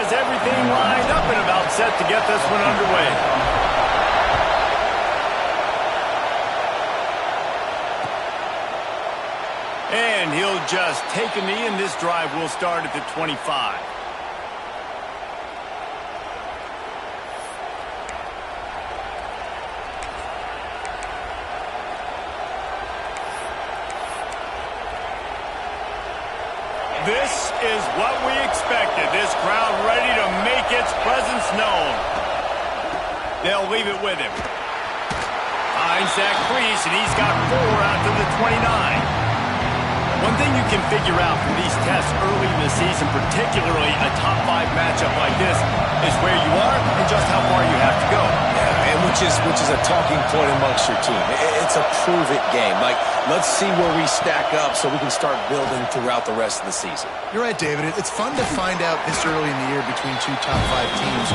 has everything lined up and about set to get this one underway. And he'll just take a knee, and this drive will start at the 25. This is what we expected. This crowd ready to make its presence known. They'll leave it with him. Finds that crease, and he's got 4 out to the 29. One thing you can figure out from these tests early in the season, particularly a top 5 matchup like this, is where you are and just how far you have to go. Yeah, and which is a talking point amongst your team. It's a prove-it game. Like, let's see where we stack up so we can start building throughout the rest of the season. You're right, David. It's fun to find out this early in the year between 2 top 5 teams.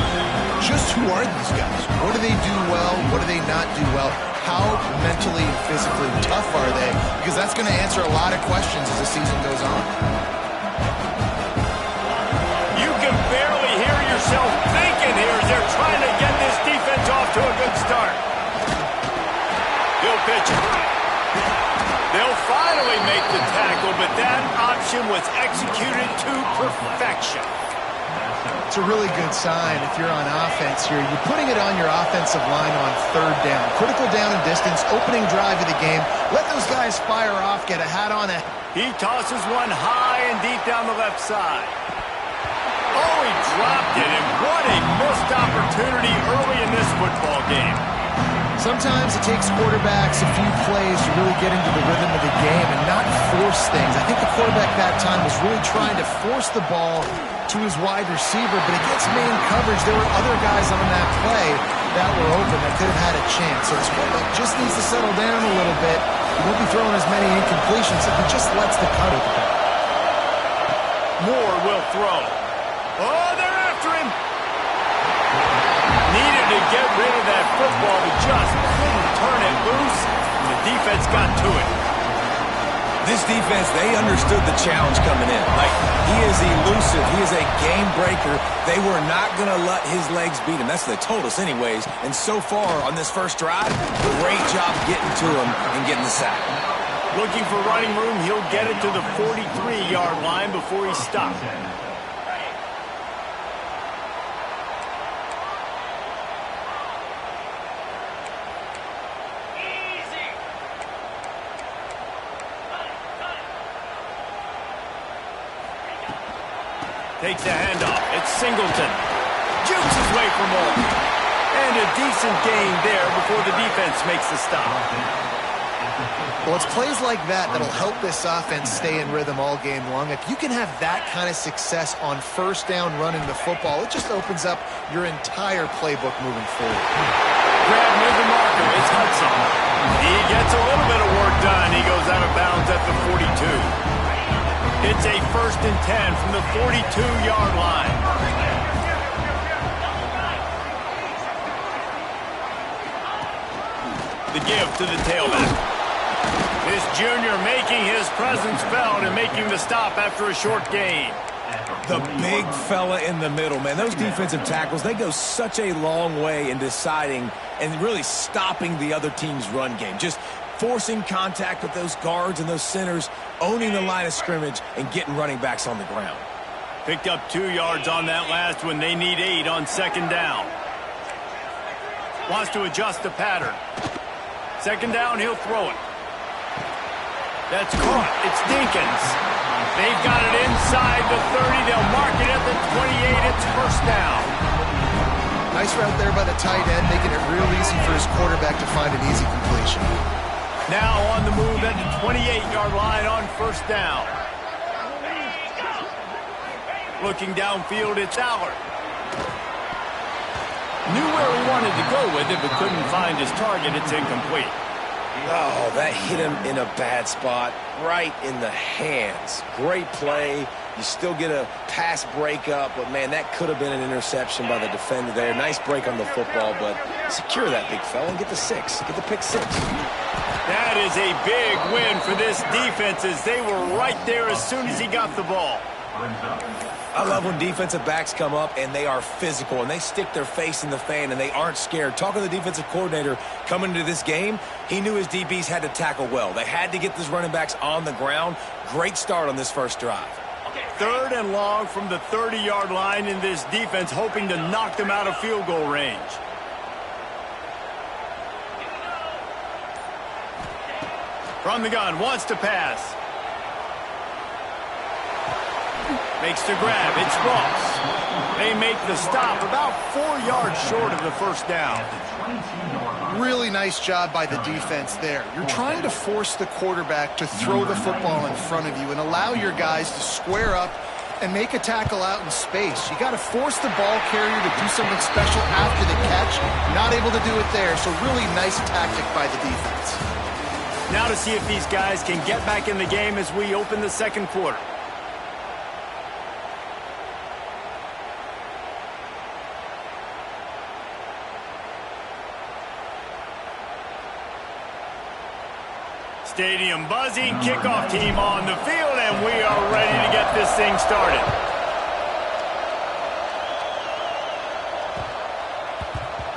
Just who are these guys? What do they do well? What do they not do well? How mentally and physically tough are they? Because that's going to answer a lot of questions as the season goes on. You can barely hear yourself thinking here as they're trying to get this defense off to a good start. He'll pitch it. They'll finally make the tackle, but that option was executed to perfection. It's a really good sign if you're on offense here. You're putting it on your offensive line on 3rd down. Critical down and distance, opening drive of the game. Let those guys fire off, get a hat on it. He tosses one high and deep down the left side. Oh, he dropped it, and what a missed opportunity early in this football game. Sometimes it takes quarterbacks a few plays to really get into the rhythm of the game and not force things. I think the quarterback that time was really trying to force the ball to his wide receiver, but it gets main coverage. There were other guys on that play that were open that could have had a chance. So this quarterback just needs to settle down a little bit. He won't be throwing as many incompletions if he just lets the cut with the ball. Moore will throw. Oh, they're after him. Needed to get rid of that football, but just couldn't turn it loose, and the defense got to it. This defense, they understood the challenge coming in. Like, he is elusive. He is a game breaker. They were not going to let his legs beat him. That's what they told us anyways. And so far on this first drive, great job getting to him and getting the sack. Looking for running room, he'll get it to the 43-yard line before he stops. Takes a handoff. It's Singleton. Jukes his way for more. And a decent gain there before the defense makes the stop. Well, it's plays like that that'll help this offense stay in rhythm all game long. If you can have that kind of success on 1st down running the football, it just opens up your entire playbook moving forward. Grab near the marker. It's Hudson. He gets a little bit of work done. He goes out of bounds at the 42. It's a 1st and 10 from the 42-yard line. The give to the tailback. This junior making his presence felt and making the stop after a short gain. The big fella in the middle, man. Those defensive tackles, they go such a long way in deciding and really stopping the other team's run game. Just forcing contact with those guards and those centers, owning the line of scrimmage, and getting running backs on the ground. Picked up 2 yards on that last one. They need 8 on 2nd down. Wants to adjust the pattern. 2nd down, he'll throw it. That's caught. It's Dinkins. They've got it inside the 30. They'll mark it at the 28. It's 1st down. Nice route there by the tight end, making it real easy for his quarterback to find an easy completion. Now on the move at the 28-yard line on 1st down. Looking downfield, it's Allard. Knew where he wanted to go with it, but couldn't find his target. It's incomplete. Oh, that hit him in a bad spot, right in the hands. Great play. You still get a pass breakup, but, man, that could have been an interception by the defender there. Nice break on the football, but secure that big fella and get the 6. Get the pick 6. That is a big win for this defense as they were right there as soon as he got the ball. I love when defensive backs come up and they are physical and they stick their face in the fan and they aren't scared. Talking to the defensive coordinator coming into this game, he knew his DBs had to tackle well. They had to get these running backs on the ground. Great start on this first drive. 3rd and long from the 30-yard line in this defense, hoping to knock them out of field goal range. From the gun, wants to pass. Makes the grab. It's Ross. They make the stop about 4 yards short of the first down. Really nice job by the defense there. You're trying to force the quarterback to throw the football in front of you and allow your guys to square up and make a tackle out in space. You got to force the ball carrier to do something special after the catch. Not able to do it there, so really nice tactic by the defense. Now to see if these guys can get back in the game as we open the second quarter. Stadium buzzing, kickoff team on the field, and we are ready to get this thing started.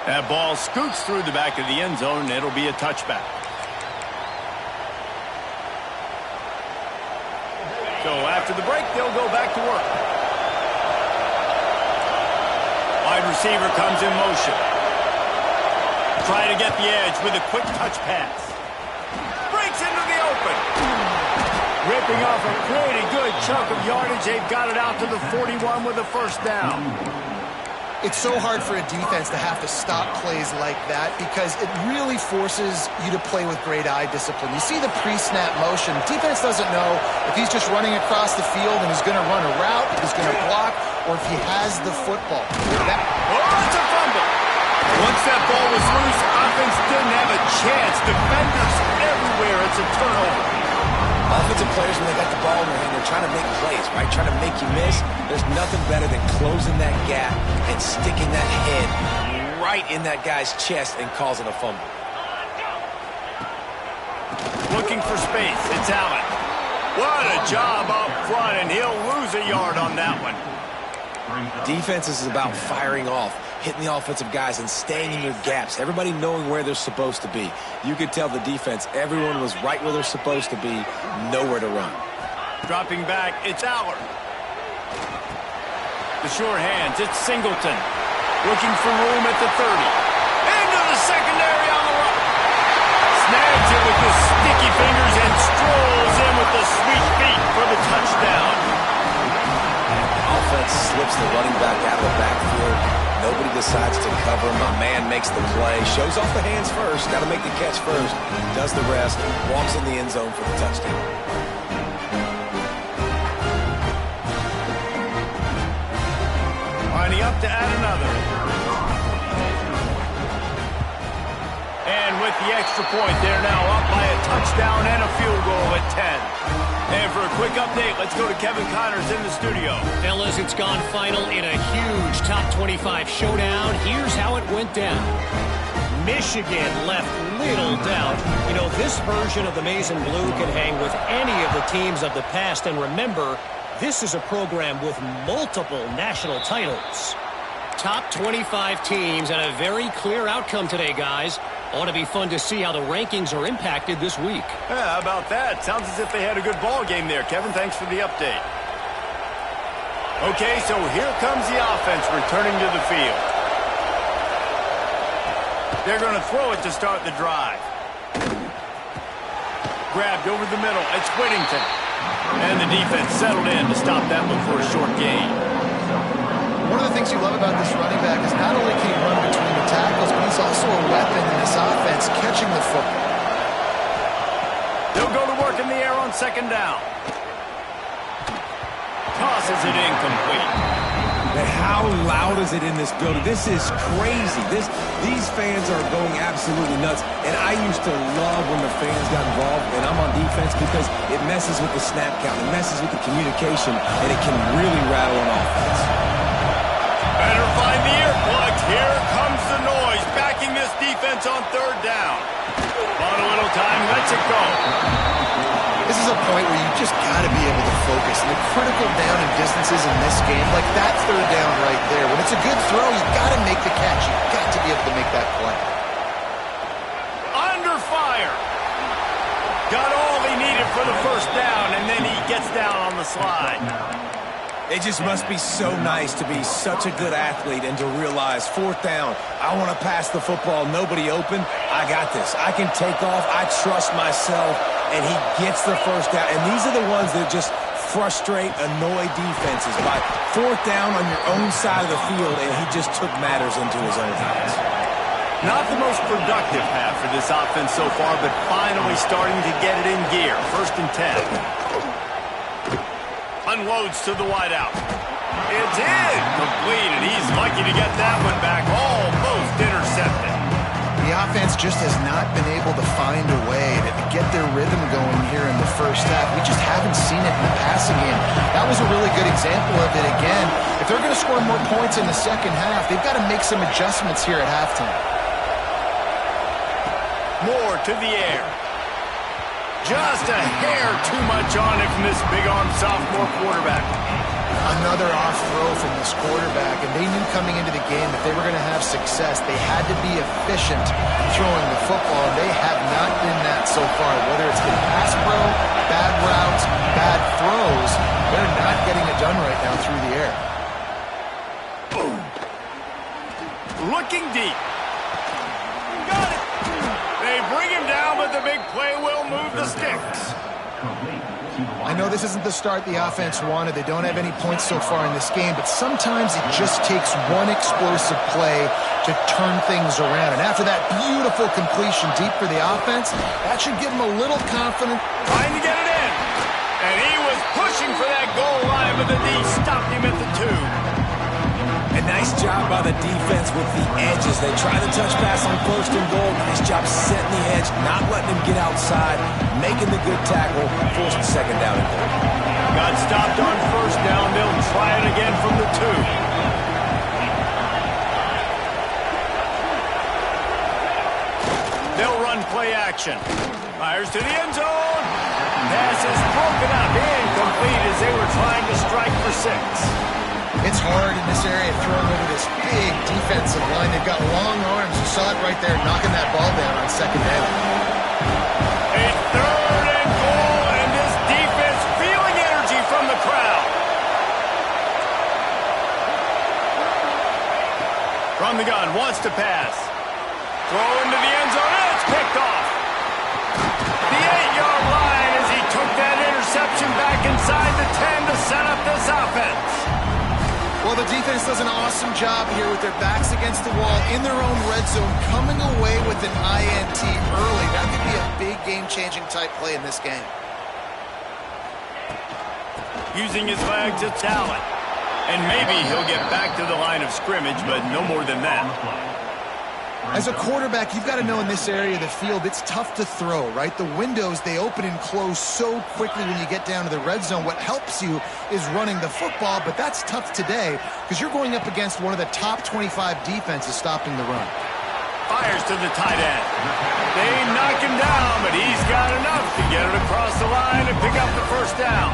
That ball scoots through the back of the end zone, and it'll be a touchback. So after the break, they'll go back to work. Wide receiver comes in motion. Try to get the edge with a quick touch pass. Into the open. Ripping off a pretty good chunk of yardage. They've got it out to the 41 with a first down. It's so hard for a defense to have to stop plays like that because it really forces you to play with great eye discipline. You see the pre-snap motion. Defense doesn't know if he's just running across the field and he's going to run a route, if he's going to block, or if he has the football. It's a fumble. Once that ball was loose, offense didn't have a chance. Defenders everywhere. It's a turnover. Offensive players, when they got the ball in their hand, they're trying to make plays, right? Trying to make you miss. There's nothing better than closing that gap and sticking that head right in that guy's chest and causing a fumble. Looking for space. It's Allen. What a job up front, and he'll lose a yard on that one. Defense is about firing off, hitting the offensive guys and staying in your gaps. Everybody knowing where they're supposed to be. You could tell the defense, everyone was right where they're supposed to be, nowhere to run. Dropping back, it's Allard. The sure hands, it's Singleton. Looking for room at the 30. Into the secondary on the run. Snags it with his sticky fingers and strolls in with the sweet feet for the touchdown. Offense slips the running back out of the backfield. Nobody decides to cover. My man makes the play. Shows off the hands first. Got to make the catch first. Does the rest. Walks in the end zone for the touchdown. Lining up to add another. And with the extra point, they're now up by a touchdown and a field goal at 10. And for a quick update, let's go to Kevin Connors in the studio. Fellas, it's gone final in a huge top 25 showdown. Here's how it went down. Michigan left little doubt. You know, this version of the Maize and Blue can hang with any of the teams of the past. And remember, this is a program with multiple national titles. Top 25 teams and a very clear outcome today, guys. Ought to be fun to see how the rankings are impacted this week. Yeah, how about that? Sounds as if they had a good ball game there. Kevin, thanks for the update. Okay, so here comes the offense returning to the field. They're going to throw it to start the drive. Grabbed over the middle. It's Whittington. And the defense settled in to stop that one for a short gain. One of the things you love about this running back is not only can he run between the tackles, but he's also a weapon in this offense, catching the football. They'll go to work in the air on second down. Tosses it incomplete. And how loud is it in this building? This is crazy. These fans are going absolutely nuts. And I used to love when the fans got involved, and I'm on defense because it messes with the snap count. It messes with the communication, and it can really rattle an offense. Better find the earplugs. Here comes the noise, backing this defense on third down. On a little time, lets it go. This is is a point where you just got to be able to focus. And the critical down and distances in this game, like that third down right there, when it's a good throw, you got to make the catch. You got to be able to make that play. Under fire. Got all he needed for the first down, and then he gets down on the slide. It just must be so nice to be such a good athlete and to realize fourth down, I want to pass the football, nobody open, I got this. I can take off, I trust myself, and he gets the first down. And these are the ones that just frustrate, annoy defenses by fourth down on your own side of the field, and he just took matters into his own hands. Not the most productive half for this offense so far, but finally starting to get it in gear. 1st and 10. Unloads to the wideout. It's in. Complete, and he's lucky to get that one back. Almost intercepted. The offense just has not been able to find a way to get their rhythm going here in the first half. We just haven't seen it in the passing game. That was a really good example of it again. If they're going to score more points in the second half, they've got to make some adjustments here at halftime. Moore to the air. Just a hair too much on it from this big-arm sophomore quarterback. Another off throw from this quarterback, and they knew coming into the game that they were going to have success. They had to be efficient throwing the football, and they have not been that so far. Whether it's been pass pro, bad routes, bad throws, they're not getting it done right now through the air. Boom. Looking deep. Got it. They bring him down, but the big play will move the sticks. I know this isn't the start the offense wanted. They don't have any points so far in this game, but sometimes it just takes one explosive play to turn things around. And after that beautiful completion deep for the offense, that should give them a little confidence. Trying to get it in. And he was pushing for that goal line, but the D stopped him at the 2. A nice job by the defense with the edges. They try the touch pass on 1st and goal. Nice job setting the edge, not letting him get outside, making the good tackle, forced the 2nd down and goal. Got stopped on 1st down. They'll try it again from the 2. They'll run play action. Fires to the end zone. Pass is broken up, incomplete as they were trying to strike for 6. It's hard in this area throwing over this big defensive line. They've got long arms. You saw it right there, knocking that ball down on 2nd down. A 3rd and goal, and this defense feeling energy from the crowd. From the gun, wants to pass. Throw into the end zone, and it's picked off. The 8-yard line as he took that interception back inside the 10 to set up this offense. Well, the defense does an awesome job here with their backs against the wall in their own red zone, coming away with an INT early. That could be a big game-changing type play in this game. Using his legs, it's Allen. And maybe he'll get back to the line of scrimmage, but no more than that. As a quarterback, you've got to know in this area of the field, it's tough to throw, right? The windows, they open and close so quickly when you get down to the red zone. What helps you is running the football, but that's tough today because you're going up against one of the top 25 defenses stopping the run. Fires to the tight end. They knock him down, but he's got enough to get it across the line and pick up the 1st down.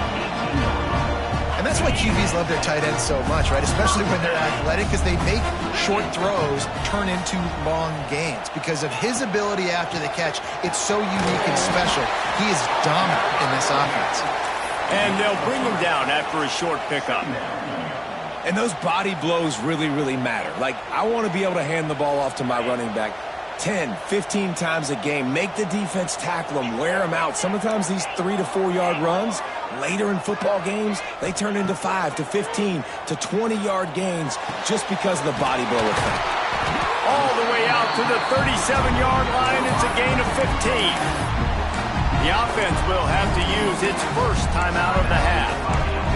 And that's why QBs love their tight ends so much, right? Especially when they're athletic, because they make short throws turn into long gains. Because of his ability after the catch, it's so unique and special. He is dominant in this offense. And they'll bring him down after a short pickup. And those body blows really, really matter. Like, I want to be able to hand the ball off to my running back 10, 15 times a game. Make the defense tackle them, wear them out. Sometimes these 3 to 4 yard runs, later in football games, they turn into 5 to 15 to 20-yard gains just because of the body blow effect. All the way out to the 37-yard line. It's a gain of 15. The offense will have to use its first timeout of the half.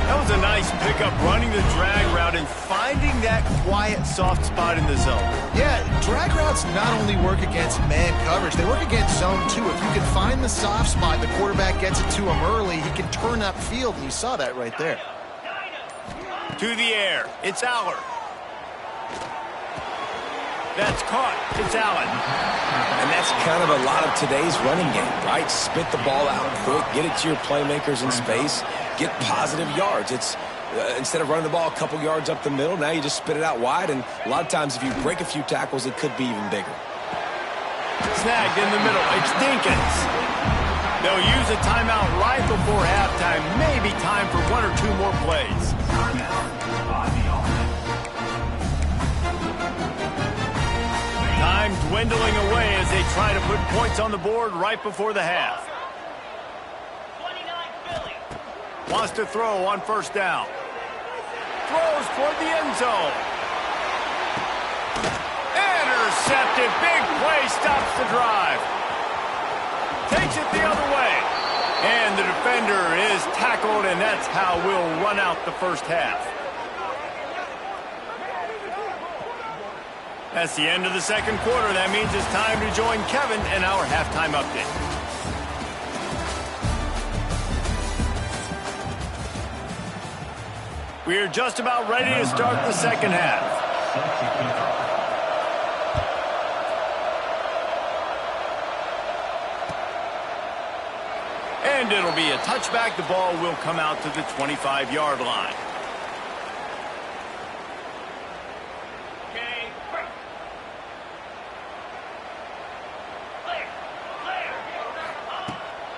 That was a nice pickup, running the drag route and finding that quiet, soft spot in the zone. Yeah, drag routes not only work against man coverage, they work against zone too. If you can find the soft spot, the quarterback gets it to him early, he can turn upfield, and you saw that right there. To the air, it's Allard. That's caught. It's Allen. And that that's kind of a lot of today's running game, right? Spit the ball out quick, get it to your playmakers in space, get positive yards. It's instead of running the ball a couple yards up the middle, now you just spit it out wide, and a lot of times if you break a few tackles, it could be even bigger. Snagged in the middle. It's Dinkins. They'll use a timeout right before halftime. Maybe time for one or two more plays. Time dwindling away as they try to put points on the board right before the half. Wants to throw on first down. Throws toward the end zone. Intercepted. Big play stops the drive. Takes it the other way. And the defender is tackled, and that's how we'll run out the first half. That's the end of the second quarter. That means it's time to join Kevin in our halftime update. We're just about ready to start the second half. And it'll be a touchback. The ball will come out to the 25-yard line.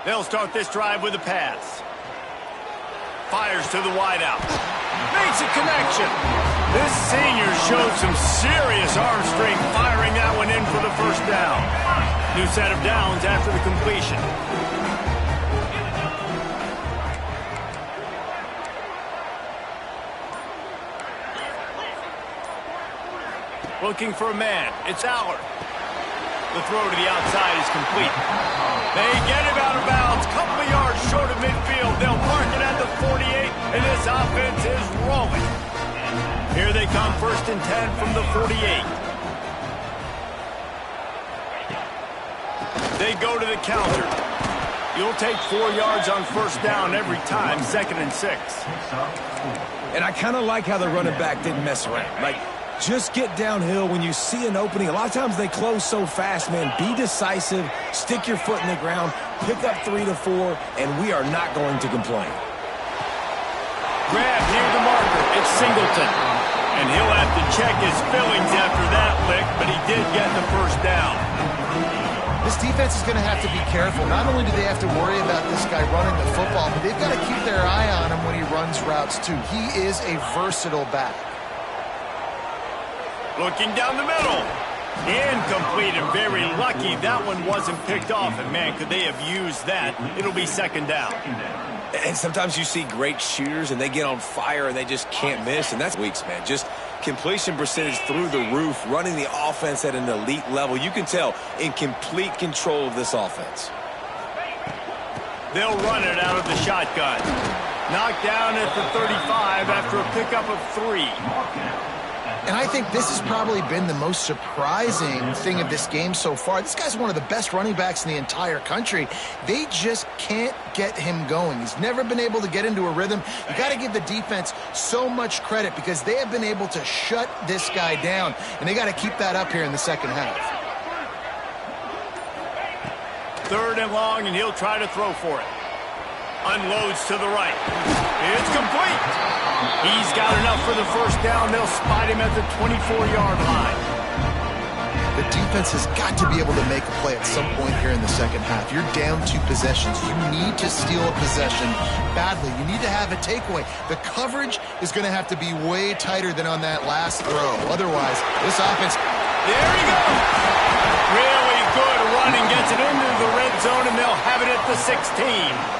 They'll start this drive with a pass. Fires to the wideout. Makes a connection. This senior showed some serious arm strength firing that one in for the first down. New set of downs after the completion. Looking for a man. It's Allard. The throw to the outside is complete. They get him out of bounds. Couple of yards short of midfield. They'll park it at the 48, and this offense is rolling. Here they come, 1st and 10 from the 48. They go to the counter. You'll take 4 yards on first down every time, 2nd and 6. And I kind of like how the running back didn't mess around. Like, just get downhill when you see an opening. A lot of times they close so fast, man. Be decisive, stick your foot in the ground, pick up 3 to 4, and we are not going to complain. Grab near the marker. It's Singleton. And he'll have to check his fillings after that lick, but he did get the first down. This defense is going to have to be careful. Not only do they have to worry about this guy running the football, but they've got to keep their eye on him when he runs routes, too. He is a versatile back. Looking down the middle. Incomplete, and very lucky that one wasn't picked off. And, man, could they have used that? It'll be 2nd down. And sometimes you see great shooters, and they get on fire, and they just can't miss. And that's weeks, man. Just completion percentage through the roof, running the offense at an elite level. You can tell in complete control of this offense. They'll run it out of the shotgun. Knocked down at the 35 after a pickup of 3. And I think this has probably been the most surprising thing of this game so far. This guy's one of the best running backs in the entire country. They just can't get him going. He's never been able to get into a rhythm. You got to give the defense so much credit because they have been able to shut this guy down, and they got to keep that up here in the second half. 3rd and long, and he'll try to throw for it. Unloads to the right. It's complete. He's got enough for the first down. They'll spot him at the 24-yard line. The defense has got to be able to make a play at some point here in the second half. You're down 2 possessions. You need to steal a possession badly. You need to have a takeaway. The coverage is going to have to be way tighter than on that last throw. Otherwise, this offense... There he goes. Really good running. Gets it into the red zone, and they'll have it at the 16.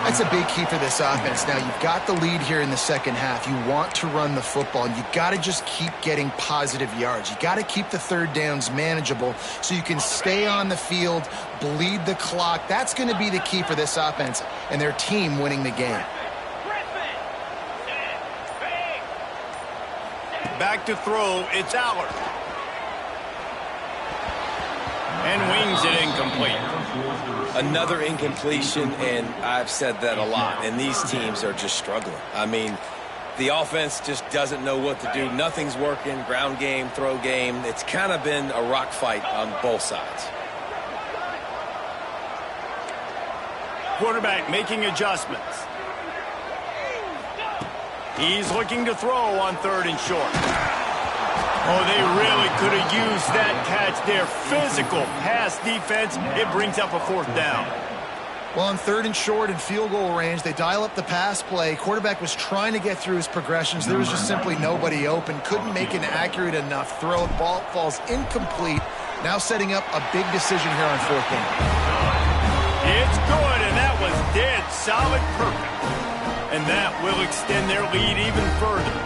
That's a big key for this offense. Now, you've got the lead here in the second half. You want to run the football, and you got to just keep getting positive yards. You got to keep the 3rd downs manageable so you can stay on the field, bleed the clock. That's going to be the key for this offense and their team winning the game. Back to throw. It's Allard. And wings it incomplete. Another incompletion, and I've said that a lot, and these teams are just struggling. I mean, the offense just doesn't know what to do. Nothing's working, ground game, throw game. It's kind of been a rock fight on both sides. Quarterback making adjustments. He's looking to throw on 3rd and short. Oh, they really could have used that catch there. Physical pass defense. It brings up a 4th down. Well, on 3rd and short and field goal range, they dial up the pass play. Quarterback was trying to get through his progressions. There was just simply nobody open. Couldn't make an accurate enough throw. Ball falls incomplete. Now setting up a big decision here on 4th down. It's good, and that was dead solid perfect. And that will extend their lead even further.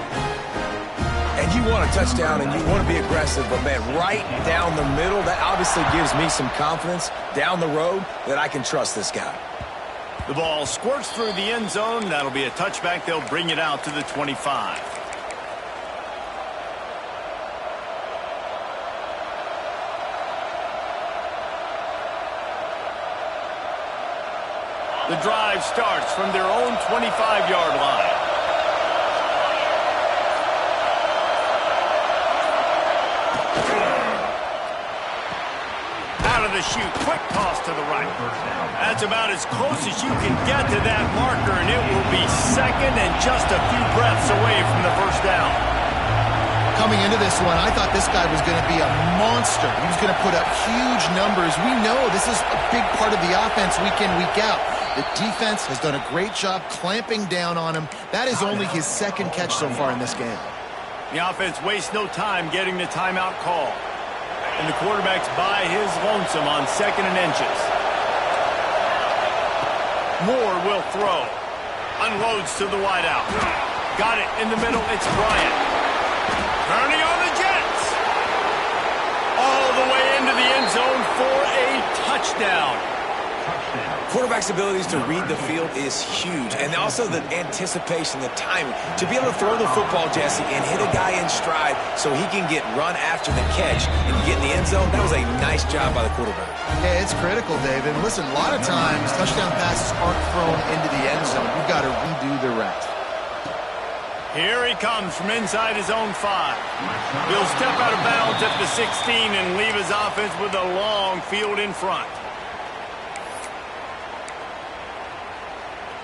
And you want a touchdown and you want to be aggressive, but, man, right down the middle, that obviously gives me some confidence down the road that I can trust this guy. The ball squirts through the end zone. That'll be a touchback. They'll bring it out to the 25. The drive starts from their own 25-yard line. Out of the chute, quick toss to the right. That's about as close as you can get to that marker, and it will be 2nd and just a few breaths away from the 1st down. Coming into this one, I thought this guy was going to be a monster. He was going to put up huge numbers. We know this is a big part of the offense week in, week out. The defense has done a great job clamping down on him. That is only his 2nd catch so far in this game. The offense wastes no time getting the timeout call. And the quarterback's by his lonesome on 2nd and inches. Moore will throw. Unloads to the wideout. Got it in the middle. It's Bryant. Turning on the Jets. All the way into the end zone for a touchdown. Quarterback's abilities to read the field is huge, and also the anticipation, the timing. To be able to throw the football, Jesse, and hit a guy in stride so he can get run after the catch and get in the end zone, that was a nice job by the quarterback. Yeah, it's critical, David. Listen, a lot of times touchdown passes aren't thrown into the end zone. You've got to redo the rest. Here he comes from inside his own 5. He'll step out of bounds at the 16 and leave his offense with a long field in front.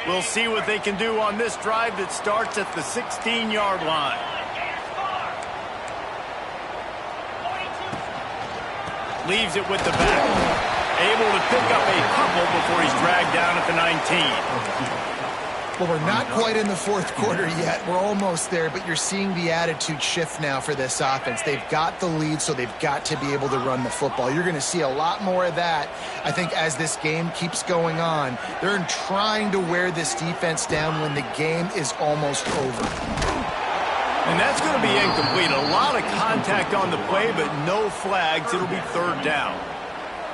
We'll see what they can do on this drive that starts at the 16-yard line. Leaves it with the back. Able to pick up a couple before he's dragged down at the 19. Well, we're not quite in the 4th quarter yet. We're almost there, but you're seeing the attitude shift now for this offense. They've got the lead, so they've got to be able to run the football. You're going to see a lot more of that, I think, as this game keeps going on. They're trying to wear this defense down when the game is almost over. And that's going to be incomplete. A lot of contact on the play, but no flags. It'll be 3rd down.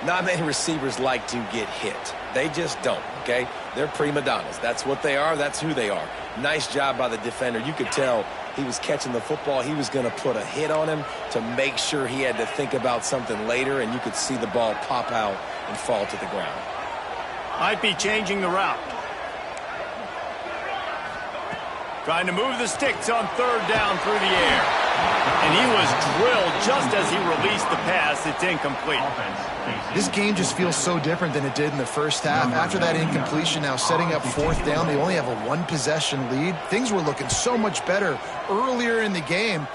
Not many receivers like to get hit. They just don't, okay? They're prima donnas. That's what they are. That's who they are. Nice job by the defender. You could tell he was catching the football. He was going to put a hit on him to make sure he had to think about something later, and you could see the ball pop out and fall to the ground. Might be changing the route. Trying to move the sticks on 3rd down through the air. And he was drilled just as he released the pass. It's incomplete. This game just feels so different than it did in the first half. After that incompletion, now setting up 4th down, they only have a 1-possession lead. Things were looking so much better earlier in the game.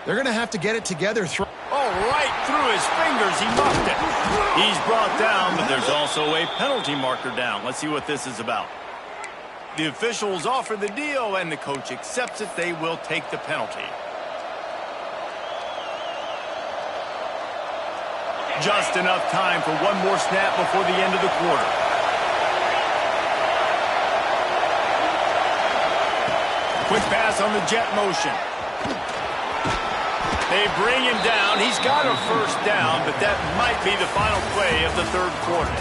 They're going to have to get it together. Oh, right through his fingers. He muffed it. He's brought down, but there's also a penalty marker down. Let's see what this is about. The officials offer the deal, and the coach accepts it. They will take the penalty. Just enough time for one more snap before the end of the quarter. Quick pass on the jet motion. They bring him down. He's got a 1st down, but that might be the final play of the 3rd quarter.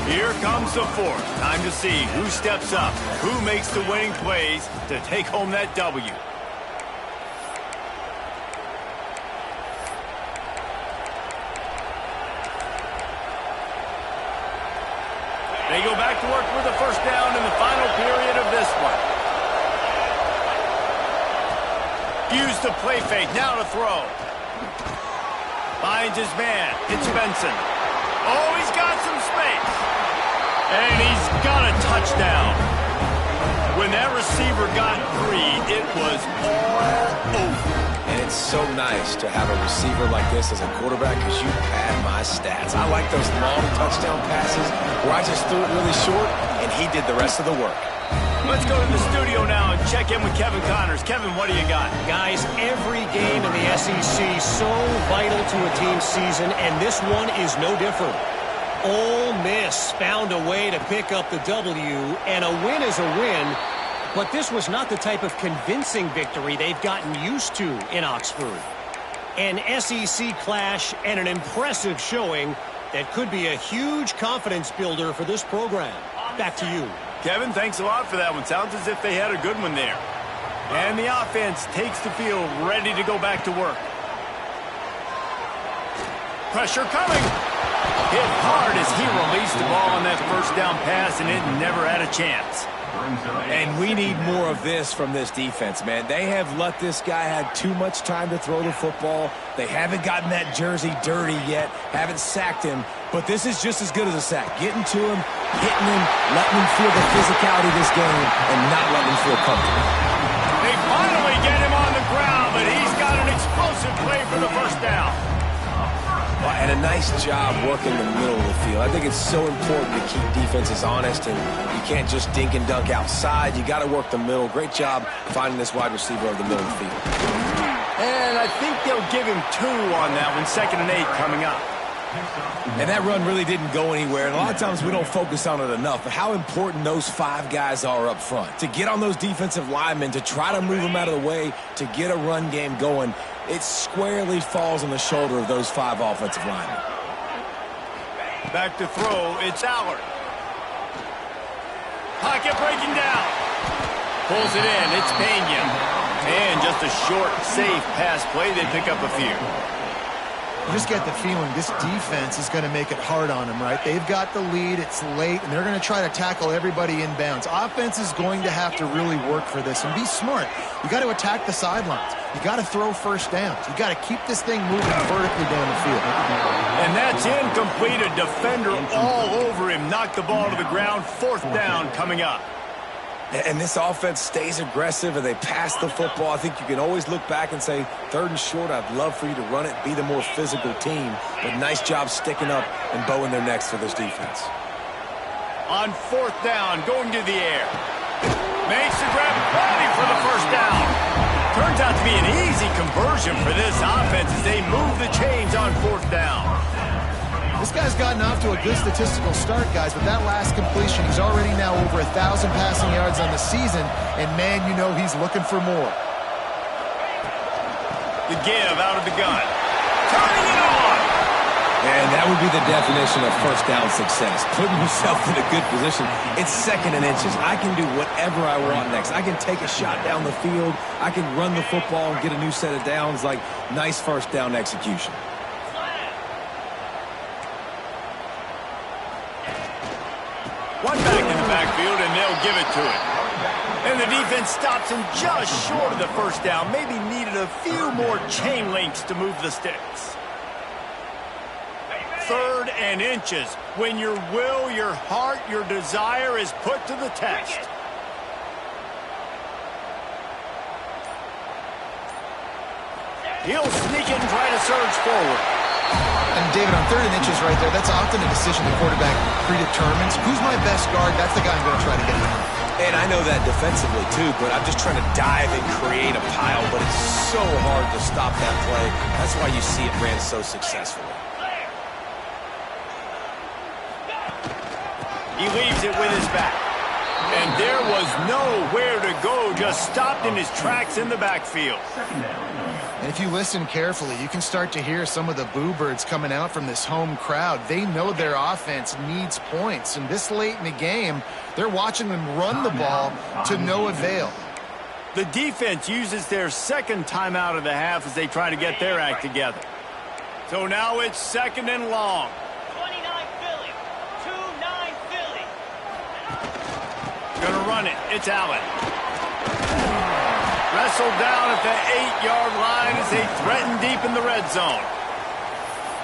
Here comes the 4th. Time to see who steps up, who makes the winning plays to take home that W. They go back to work with a 1st down in the final period of this one. Use the play fake, now to throw. Finds his man, it's Benson. Oh, he's got some space. And he's got a touchdown. When that receiver got free, it was all over. And it's so nice to have a receiver like this as a quarterback because you pad my stats. I like those long touchdown passes where I just threw it really short and he did the rest of the work. Let's go to the studio now and check in with Kevin Connors. Kevin, what do you got? Guys, every game in the SEC so vital to a team's season, and this one is no different. Ole Miss found a way to pick up the W, and a win is a win, but this was not the type of convincing victory they've gotten used to in Oxford. An SEC clash and an impressive showing that could be a huge confidence builder for this program. Back to you. Kevin, thanks a lot for that one. Sounds as if they had a good one there. And the offense takes the field, ready to go back to work. Pressure coming. Hit hard as he released the ball on that first down pass, and it never had a chance. And we need more of this from this defense, man. They have let this guy have too much time to throw the football. They haven't gotten that jersey dirty yet, haven't sacked him. But this is just as good as a sack. Getting to him, hitting him, letting him feel the physicality of this game, and not letting him feel comfortable. They finally get him on the ground, but he's got an explosive play for the first down. And a nice job working the middle of the field. I think it's so important to keep defenses honest, and you can't just dink and dunk outside. You got to work the middle. Great job finding this wide receiver over the middle of the field. And I think they'll give him 2 on that one. 2nd and 8 coming up. And that run really didn't go anywhere. And a lot of times we don't focus on it enough. But how important those 5 guys are up front. To get on those defensive linemen, to try to move them out of the way, to get a run game going, it squarely falls on the shoulder of those 5 offensive linemen. Back to throw, it's Allard. Pocket breaking down. Pulls it in, it's Pena. And just a short, safe pass play. They pick up a few. You just get the feeling this defense is going to make it hard on them, right? They've got the lead, it's late, and they're going to try to tackle everybody inbounds. Offense is going to have to really work for this and be smart. You got to attack the sidelines. You got to throw first downs. You got to keep this thing moving vertically down the field. And that's incomplete. A defender all over him. Knocked the ball to the ground. 4th down coming up. And this offense stays aggressive and they pass the football. I think you can always look back and say, 3rd and short, I'd love for you to run it, be the more physical team. But nice job sticking up and bowing their necks for this defense. On 4th down, going to the air. Makes the grab, ready for the first down. Turns out to be an easy conversion for this offense as they move the chains on 4th down. This guy's gotten off to a good statistical start, guys, but that last completion, he's already now over 1,000 passing yards on the season, and man, you know he's looking for more. The give out of the gun. Turning it on! And that would be the definition of first down success. Putting yourself in a good position. It's 2nd and inches. I can do whatever I want next. I can take a shot down the field. I can run the football and get a new set of downs. Like, nice first down execution. One back in the backfield, and they'll give it to him. And the defense stops him just short of the first down. Maybe needed a few more chain links to move the sticks. 3rd and inches. When your will, your heart, your desire is put to the test. He'll sneak it and try to surge forward. And David, on 3rd and inches right there, that's often a decision the quarterback predetermines. Who's my best guard? That's the guy I'm going to try to get him on. And I know that defensively too, but I'm just trying to dive and create a pile, but it's so hard to stop that play. That's why you see it ran so successfully. He leaves it with his back. And there was nowhere to go, just stopped in his tracks in the backfield. And if you listen carefully, you can start to hear some of the boo birds coming out from this home crowd. They know their offense needs points. And this late in the game, they're watching them run the ball to no avail. The defense uses their 2nd timeout of the half as they try to get their act together. So now it's 2nd and long. 29 Philly. 2-9 Philly. Gonna run it. It's Allen. Wrestled down at the 8-yard line as they threaten deep in the red zone.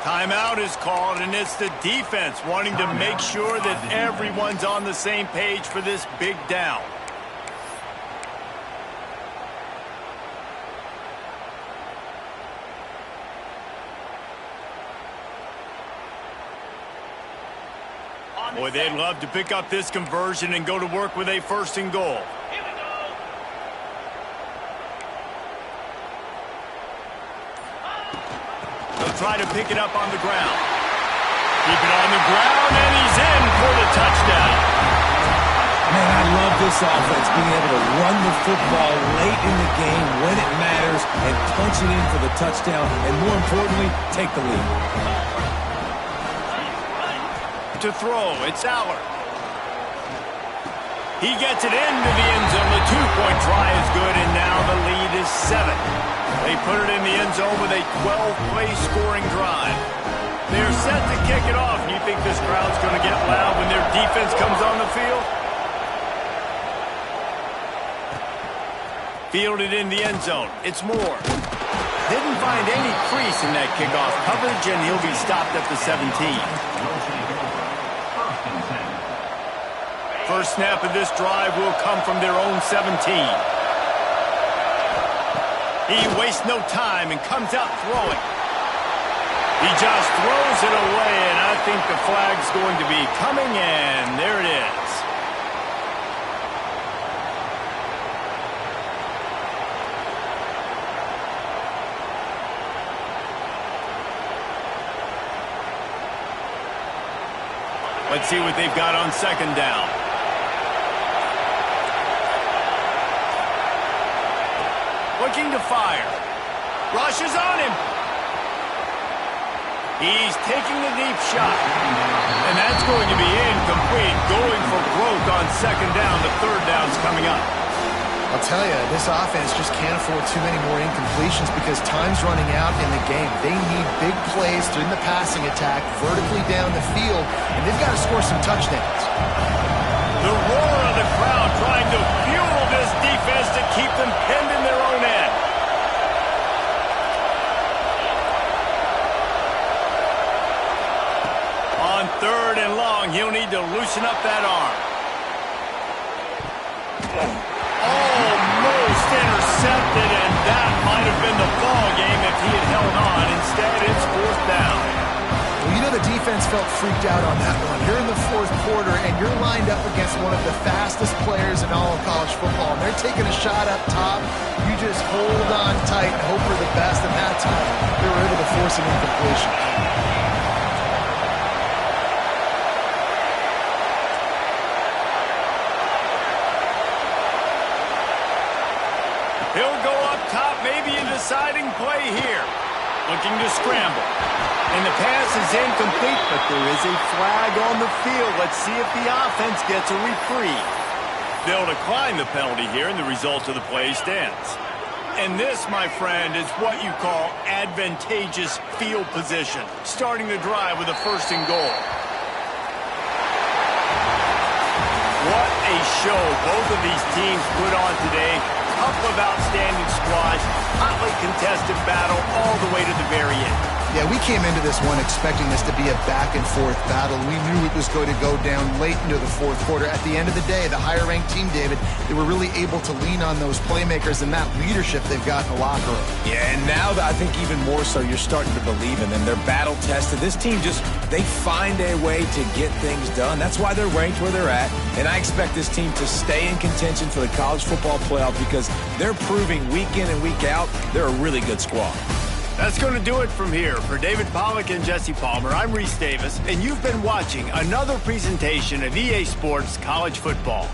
Timeout is called, and it's the defense wanting to make sure that everyone's on the same page for this big down. Boy, they'd love to pick up this conversion and go to work with a 1st and goal. Here we go. They'll try to pick it up on the ground. Keep it on the ground, and he's in for the touchdown. Man, I love this offense, being able to run the football late in the game when it matters and punch it in for the touchdown, and more importantly, take the lead. To throw, it's Aller. He gets it into the end zone. The 2-point try is good, and now the lead is 7. They put it in the end zone with a 12-play scoring drive. They're set to kick it off. Do you think this crowd's going to get loud when their defense comes on the field? Fielded in the end zone. It's Moore. Didn't find any crease in that kickoff coverage, and he'll be stopped at the 17. First snap of this drive will come from their own 17. He wastes no time and comes out throwing. He just throws it away, and I think the flag's going to be coming, and there it is. Let's see what they've got on 2nd down. Looking to fire. Rush is on him. He's taking the deep shot. And that's going to be incomplete. Going for broke on 2nd down. The 3rd down's coming up. I'll tell you, this offense just can't afford too many more incompletions because time's running out in the game. They need big plays through the passing attack, vertically down the field, and they've got to score some touchdowns. The roar of the crowd trying to fuel this defense to keep them pinned in their own end. On 3rd and long, he'll need to loosen up that arm. Almost intercepted, and that might have been the ball game if he had held on. Instead, it's 4th down. Well, you know the defense felt freaked out on that one. You're in the 4th quarter, and you're lined up against one of the fastest players in all of college football, and they're taking a shot up top. You just hold on tight and hope for the best, and that time they were able to force an incompletion. He'll go up top, maybe a deciding play here. Looking to scramble. And the pass is incomplete, but there is a flag on the field. Let's see if the offense gets a reprieve. They'll decline the penalty here, and the result of the play stands. And this, my friend, is what you call advantageous field position. Starting the drive with a 1st and goal. What a show both of these teams put on today. Couple of outstanding squads, hotly contested battle all the way to the very end. Yeah, we came into this one expecting this to be a back-and-forth battle. We knew it was going to go down late into the 4th quarter. At the end of the day, the higher-ranked team, David, they were really able to lean on those playmakers and that leadership they've got in the locker room. Yeah, and now I think even more so, you're starting to believe in them. They're battle-tested. This team they find a way to get things done. That's why they're ranked where they're at. And I expect this team to stay in contention for the college football playoff because they're proving week in and week out they're a really good squad. That's going to do it from here. For David Pollack and Jesse Palmer, I'm Reese Davis, and you've been watching another presentation of EA Sports College Football.